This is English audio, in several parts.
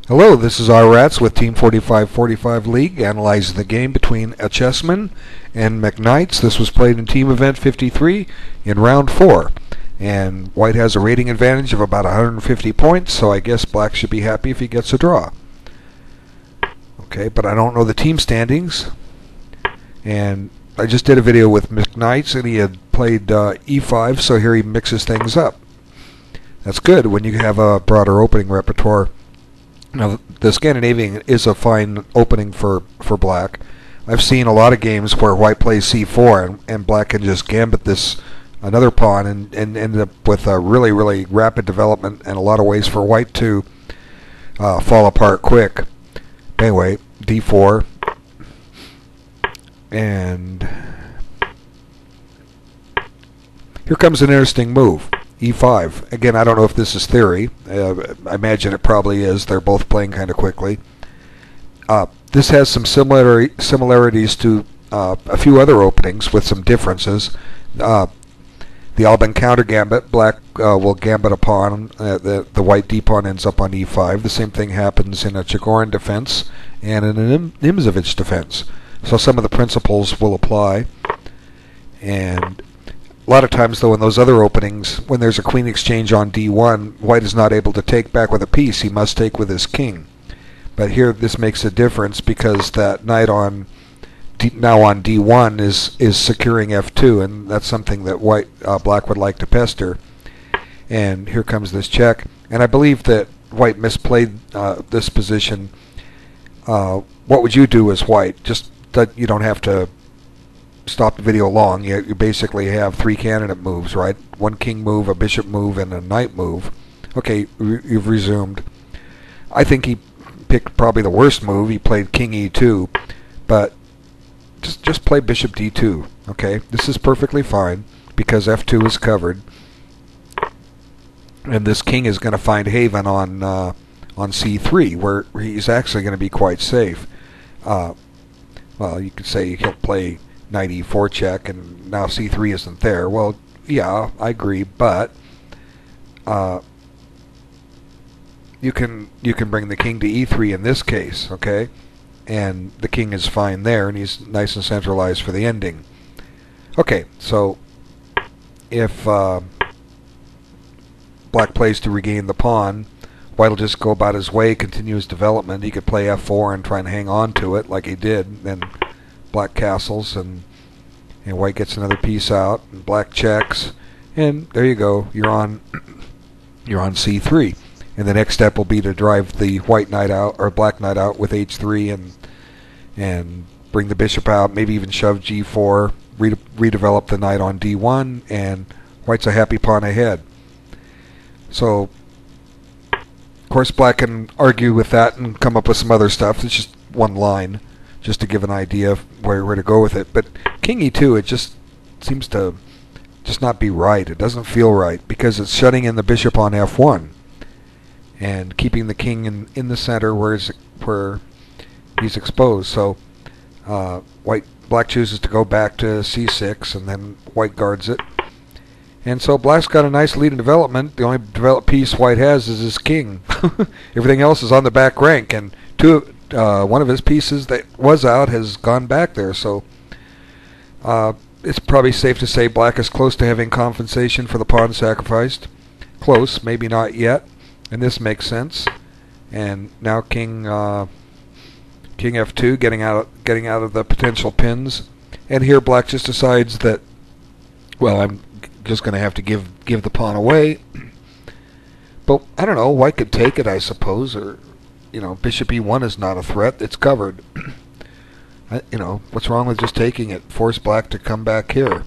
Hello, this is our Rats with Team 4545 League, analyzing the game between a chessman and McKnights. This was played in Team Event 53 in Round 4. And White has a rating advantage of about 150 points, so I guess Black should be happy if he gets a draw. Okay, but I don't know the team standings. And I just did a video with McKnights, and he had played e5, so here he mixes things up. That's good when you have a broader opening repertoire. Now, the Scandinavian is a fine opening for Black. I've seen a lot of games where White plays c4 and Black can just gambit this another pawn and end up with a really, really rapid development and a lot of ways for White to fall apart quick. Anyway, d4. And here comes an interesting move. e5. Again, I don't know if this is theory. I imagine it probably is. They're both playing kind of quickly. This has some similarities to a few other openings with some differences. The Alban counter gambit, Black will gambit a pawn. The white d-pawn ends up on e5. The same thing happens in a Chigorin defense and in a Nimzovich defense. So some of the principles will apply. And a lot of times, though, in those other openings, when there's a queen exchange on d1, White is not able to take back with a piece. He must take with his king. But here, this makes a difference because that knight on now on d1 is securing f2, and that's something that Black would like to pester. And here comes this check. And I believe that White misplayed this position. What would you do as White? Just that you don't have to stop the video long. You basically have three candidate moves, right? One king move, a bishop move, and a knight move. Okay, you've resumed. I think he picked probably the worst move. He played king e2, but just play bishop d2. Okay, this is perfectly fine because f2 is covered, and this king is going to find haven on c3, where he's actually going to be quite safe. Well, you could say he'll play knight e4 check, and now c3 isn't there. Well, yeah, I agree, but you can bring the king to e3 in this case, okay? And the king is fine there, and he's nice and centralized for the ending. Okay, so if Black plays to regain the pawn, White will just go about his way, continue his development. He could play f4 and try and hang on to it like he did, then Black castles, and White gets another piece out, and Black checks, and there you go. You're on c3, and the next step will be to drive the white knight out or black knight out with h3 and bring the bishop out. Maybe even shove g4, redevelop the knight on d1, and White's a happy pawn ahead. So, of course, Black can argue with that and come up with some other stuff. It's just one line, just to give an idea of where to go with it. But king e2, it just seems to just not be right. It doesn't feel right because it's shutting in the bishop on f1 and keeping the king in the center where he's exposed. So Black chooses to go back to c6, and then White guards it. And so Black's got a nice lead in development. The only developed piece White has is his king. Everything else is on the back rank, and one of his pieces that was out has gone back there. So it's probably safe to say Black is close to having compensation for the pawn sacrificed. Close, maybe not yet, and this makes sense. And now king f2, getting out of the potential pins. And here Black just decides that, well, I'm just going to have to give the pawn away. But I don't know, White could take it, I suppose, or bishop e1 is not a threat. It's covered. What's wrong with just taking it? Force Black to come back here.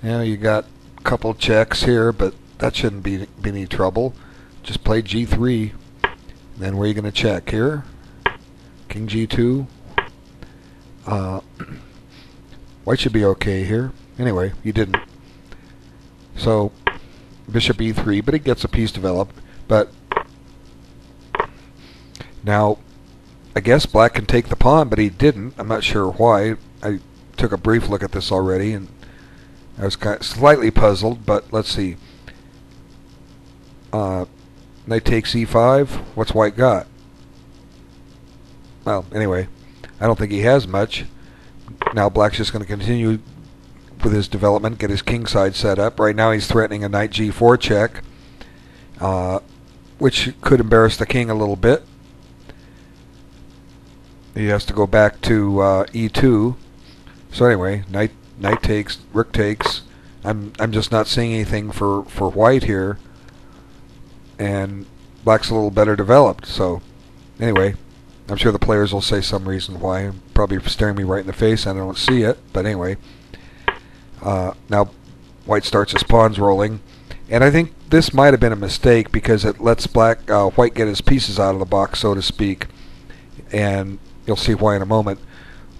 You got a couple checks here, but that shouldn't be any trouble. Just play g3. Then where are you going to check? Here? King g2. White should be okay here. Anyway, you didn't. So, bishop e3, but it gets a piece developed. But now, I guess Black can take the pawn, but he didn't. I'm not sure why. I took a brief look at this already, and I was kind of slightly puzzled, but let's see. Knight takes e5. What's White got? Well, anyway, I don't think he has much. Now black's just going to continue with his development, get his king side set up. Right now he's threatening a knight g4 check, which could embarrass the king a little bit. He has to go back to e2. So anyway, knight takes, rook takes. I'm just not seeing anything for white here, and black's a little better developed. So anyway, I'm sure the players will say some reason why. I'm probably staring me right in the face and I don't see it. But anyway, now white starts his pawns rolling, and I think this might have been a mistake because it lets white get his pieces out of the box, so to speak, and you'll see why in a moment.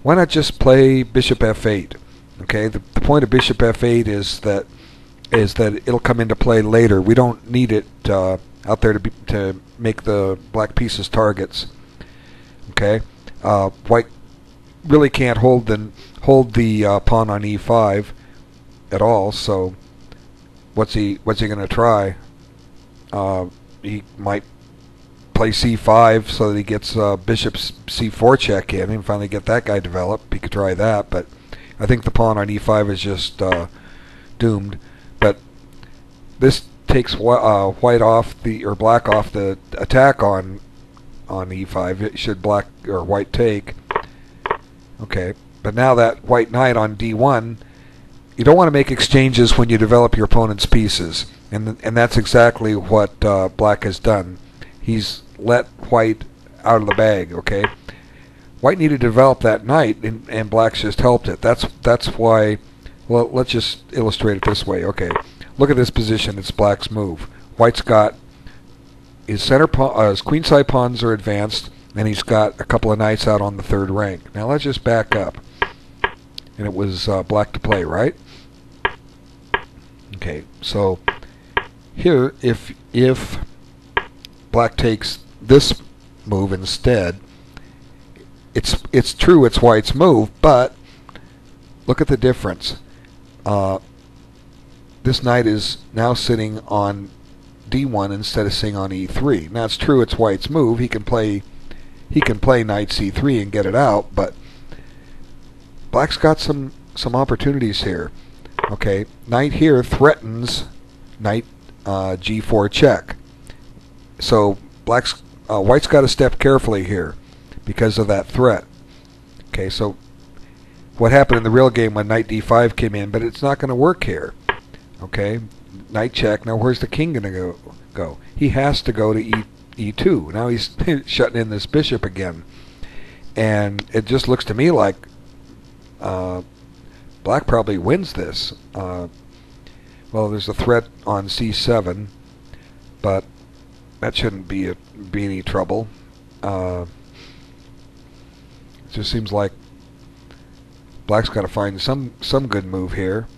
Why not just play bishop f8? Okay, the point of bishop f8 is that it'll come into play later. We don't need it out there to make the black pieces targets. Okay, white really can't hold the pawn on e5 at all. So what's he going to try? He might play c5 so that he gets bishop c4 check in and finally get that guy developed. He could try that, but I think the pawn on e5 is just doomed. But this takes white off black off the attack on e5. It should black or white take. Okay, but now that white knight on d1, you don't want to make exchanges when you develop your opponent's pieces, and that's exactly what black has done. He's let white out of the bag. Okay, white needed to develop that knight, and black's just helped it. That's why. Well, let's just illustrate it this way. Okay, look at this position. It's black's move. White's got his his queenside pawns are advanced, and he's got a couple of knights out on the third rank. Now let's just back up. And it was black to play, right? Okay, so here, if black takes this move instead, it's true it's white's move, but look at the difference. This knight is now sitting on d1 instead of sitting on e3. Now it's true it's white's move. He can play knight c3 and get it out, but black's got some opportunities here. Okay, knight here threatens knight g4 check. So white's got to step carefully here because of that threat. Okay, so what happened in the real game when knight d5 came in, but it's not going to work here. Okay, knight check. Now where's the king going to go? He has to go to e2. Now he's shutting in this bishop again, and it just looks to me like black probably wins this. Well, there's a threat on c7, but that shouldn't be any trouble. It just seems like black's got to find some good move here.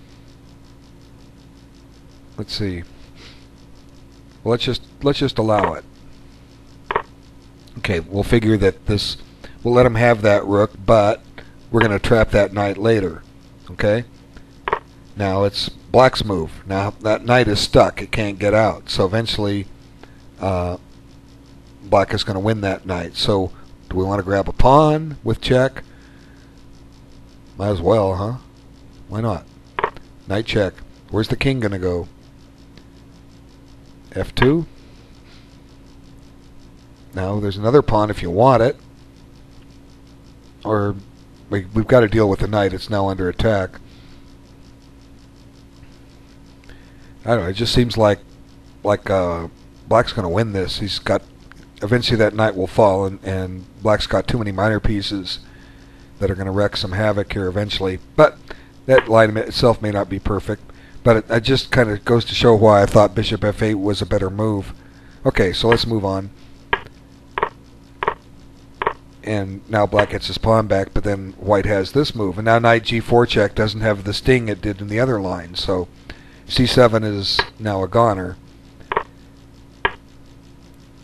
Let's see. Well, let's just allow it. Okay, we'll figure that we'll let him have that rook, but we're going to trap that knight later. Okay? Now it's black's move. Now that knight is stuck. It can't get out. So eventually black is going to win that knight. So do we want to grab a pawn with check? Might as well, huh? Why not? Knight check. Where's the king going to go? f2. Now there's another pawn if you want it. Or we've got to deal with the knight. It's now under attack. I don't know. It just seems like black's going to win this. He's got eventually that knight will fall, and black's got too many minor pieces that are going to wreak some havoc here eventually. But that line itself may not be perfect. But it just kind of goes to show why I thought bishop f8 was a better move. Okay, so let's move on. And now black gets his pawn back, but then white has this move. And now knight g4 check doesn't have the sting it did in the other line. So c7 is now a goner.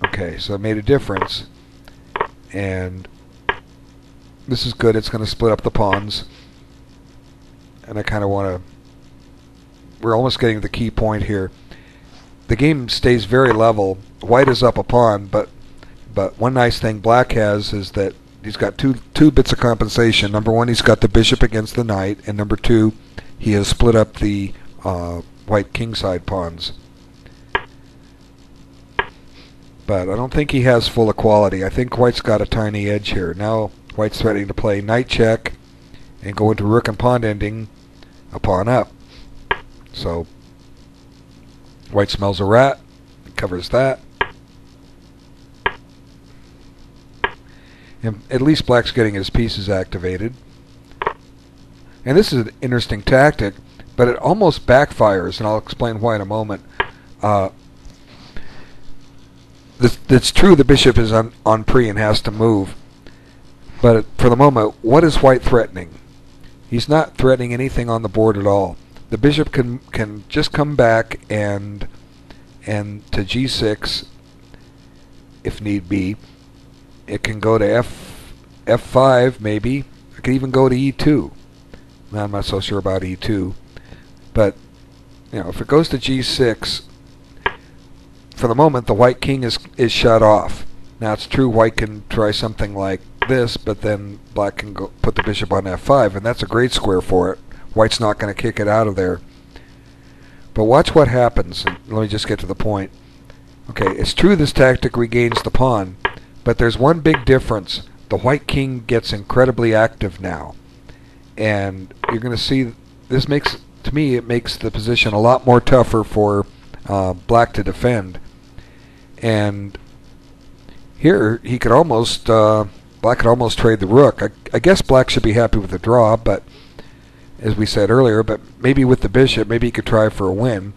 Okay, so it made a difference. And this is good. It's going to split up the pawns. And I kind of want to... We're almost getting to the key point here. The game stays very level. White is up a pawn, but one nice thing black has is that he's got two bits of compensation. Number one, he's got the bishop against the knight, and number two, he has split up the white kingside pawns. But I don't think he has full equality. I think white's got a tiny edge here. Now white's threatening to play knight check and go into rook and pawn ending a pawn up. So white smells a rat, covers that. And at least black's getting his pieces activated. And this is an interesting tactic, but it almost backfires, and I'll explain why in a moment. It's true the bishop is on pre and has to move, but for the moment, what is white threatening? He's not threatening anything on the board at all. The bishop can just come back and to g6 if need be. It can go to f5 maybe. It could even go to e2. Now, I'm not so sure about e2, but if it goes to g6, for the moment the white king is shut off. Now it's true white can try something like this, but then black can go put the bishop on f5, and that's a great square for it. White's not going to kick it out of there. But watch what happens. Let me just get to the point. Okay, it's true this tactic regains the pawn, but there's one big difference. The white king gets incredibly active now, and you're going to see this makes, to me, it makes the position a lot more tougher for black to defend. And here he could almost black could almost trade the rook. I guess black should be happy with the draw, but as we said earlier, but maybe with the bishop, maybe he could try for a win.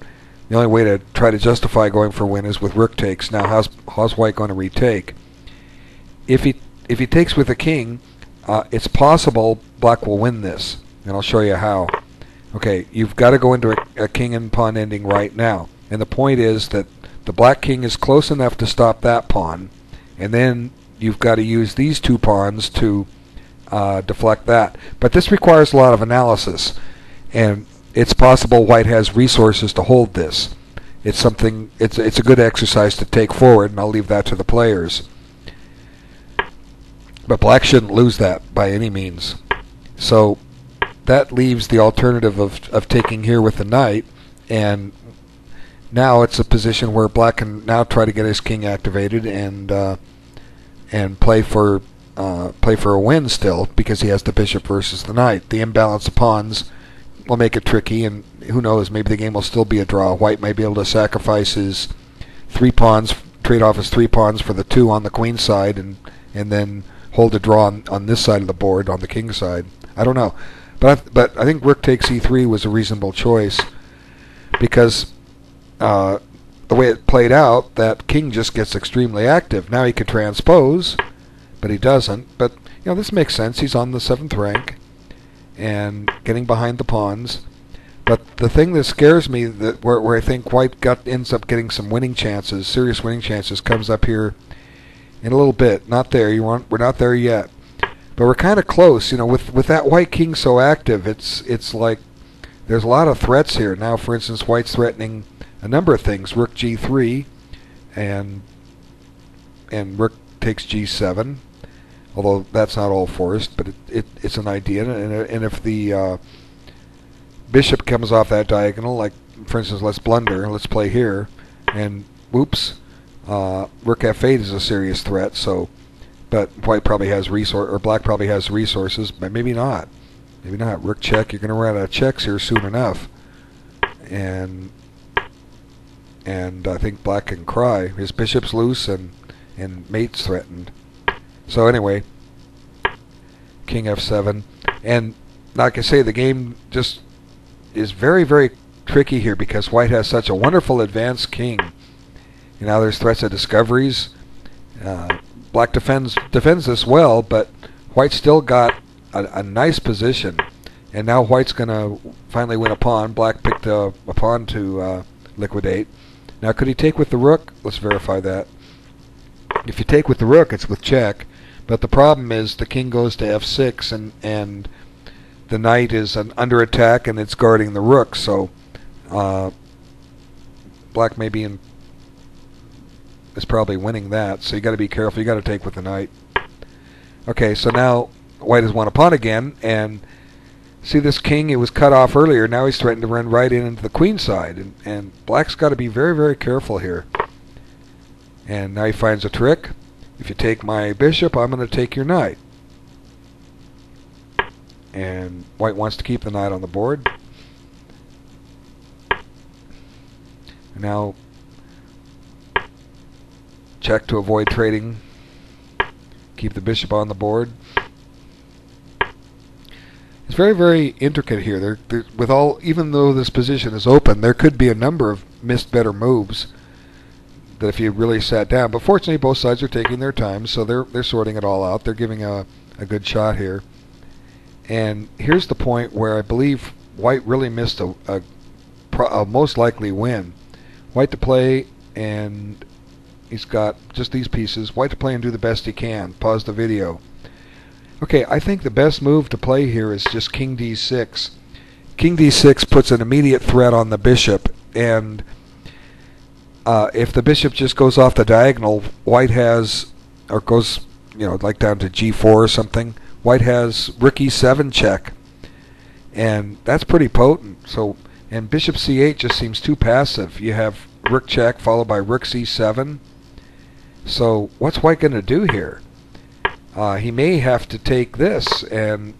The only way to try to justify going for a win is with rook takes. Now, how's white going to retake? If he takes with a king, it's possible black will win this, and I'll show you how. Okay, you've got to go into a king and pawn ending right now, and the point is that the black king is close enough to stop that pawn, and then you've got to use these two pawns to deflect that. But this requires a lot of analysis, and it's possible white has resources to hold this. It's something. It's a good exercise to take forward, and I'll leave that to the players. But black shouldn't lose that by any means. So that leaves the alternative of taking here with the knight, and now it's a position where black can now try to get his king activated and play for a win still, because he has the bishop versus the knight. The imbalance of pawns will make it tricky, and who knows, maybe the game will still be a draw. White might be able to sacrifice his 3 pawns, trade off his 3 pawns for the 2 on the queen side, and then hold a draw on this side of the board, on the king side. I don't know. But I think rook takes e3 was a reasonable choice, because the way it played out, that king just gets extremely active. Now he could transpose, but he doesn't. But this makes sense. He's on the 7th rank and getting behind the pawns. But the thing that scares me, that where I think white ends up getting some winning chances, serious winning chances, comes up here in a little bit. Not there. We're not there yet, but we're kind of close. With that white king so active, it's like there's a lot of threats here. Now, for instance, white's threatening a number of things. Rook g3, and rook takes g7. Although that's not all forced, but it's an idea. And if the bishop comes off that diagonal, like for instance, let's blunder, let's play here, and whoops. Rook f8 is a serious threat. So, but white probably has black probably has resources, but maybe not. Maybe not. Rook check. You're going to run out of checks here soon enough, and I think black can cry. His bishop's loose and mate's threatened. So anyway, king f7, and like I say, the game just is very, very tricky here because white has such a wonderful advanced king. There's threats of discoveries. Black defends this well, but white's still got a nice position. And now white's going to finally win a pawn. Black picked a pawn to liquidate. Now, could he take with the rook? Let's verify that. If you take with the rook, it's with check. But the problem is the king goes to f6, and the knight is under attack, and it's guarding the rook. So black may be is probably winning that, so you got to be careful. You got to take with the knight. Okay, so now white has won a pawn again, and see this king, it was cut off earlier. Now he's threatening to run right into the queen side, and black's got to be very, very careful here. And now he finds a trick. If you take my bishop, I'm going to take your knight. And white wants to keep the knight on the board. Now check to avoid trading. Keep the bishop on the board. It's very, very intricate here. Even though this position is open, there could be a number of missed better moves that if you really sat down. But fortunately, both sides are taking their time, so they're sorting it all out. They're giving a good shot here. And here's the point where I believe white really missed a most likely win. White to play, and he's got just these pieces. White to play and do the best he can. Pause the video. Okay, I think the best move to play here is just king d6. King d6 puts an immediate threat on the bishop, and if the bishop just goes off the diagonal, white has, or goes, like down to g4 or something, white has rook e7 check, and that's pretty potent. So, and bishop c8 just seems too passive. You have rook check followed by rook c7. So what's white going to do here? He may have to take this, and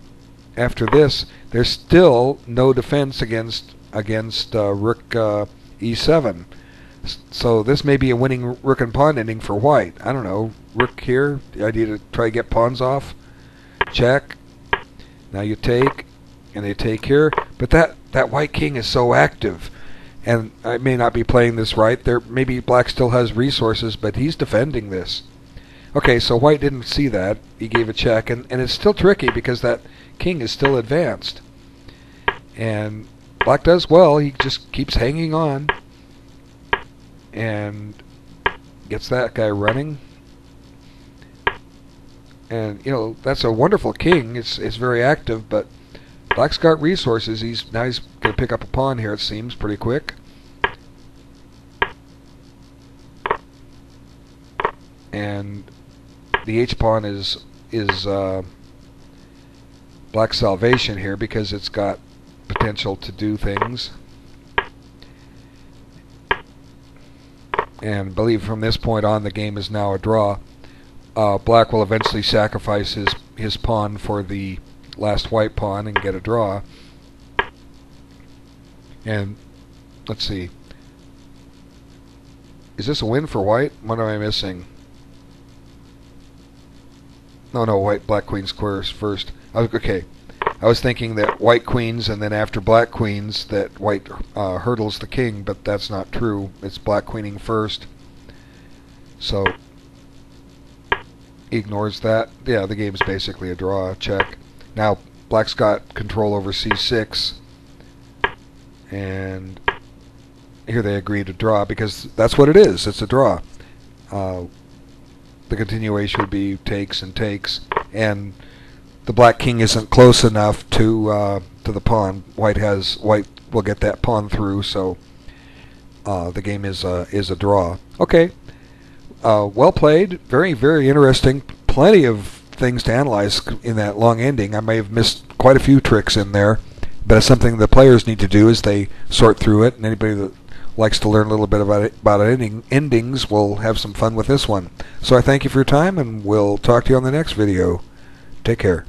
after this, there's still no defense against rook e7. So this may be a winning rook and pawn ending for white. I don't know. Rook here, the idea to try to get pawns off. Check. Now you take, and they take here. But that white king is so active, and I may not be playing this right. Maybe black still has resources, but he's defending this. Okay, so white didn't see that. He gave a check, and it's still tricky because that king is still advanced. And black does well. He just keeps hanging on and gets that guy running. And, that's a wonderful king. It's very active, but black's got resources. Now he's going to pick up a pawn here, it seems, pretty quick. And the h-pawn is black's salvation here because it's got potential to do things. And I believe from this point on the game is now a draw. Black will eventually sacrifice his pawn for the last white pawn and get a draw. And let's see. Is this a win for white? What am I missing? No, white, black queen squares first. Okay. I was thinking that white queens and then after black queens that white hurdles the king, but that's not true. It's black queening first. So he ignores that. Yeah, the game's basically a draw. Check. Now black's got control over c6, and here they agree to draw because that's what it is. It's a draw. The continuation would be takes and takes, and the black king isn't close enough to the pawn. White will get that pawn through, so the game is a draw. Okay, well played. Very, very interesting. Plenty of things to analyze in that long ending. I may have missed quite a few tricks in there, but it's something the players need to do as they sort through it. And anybody that likes to learn a little bit about endings will have some fun with this one. So I thank you for your time, and we'll talk to you on the next video. Take care.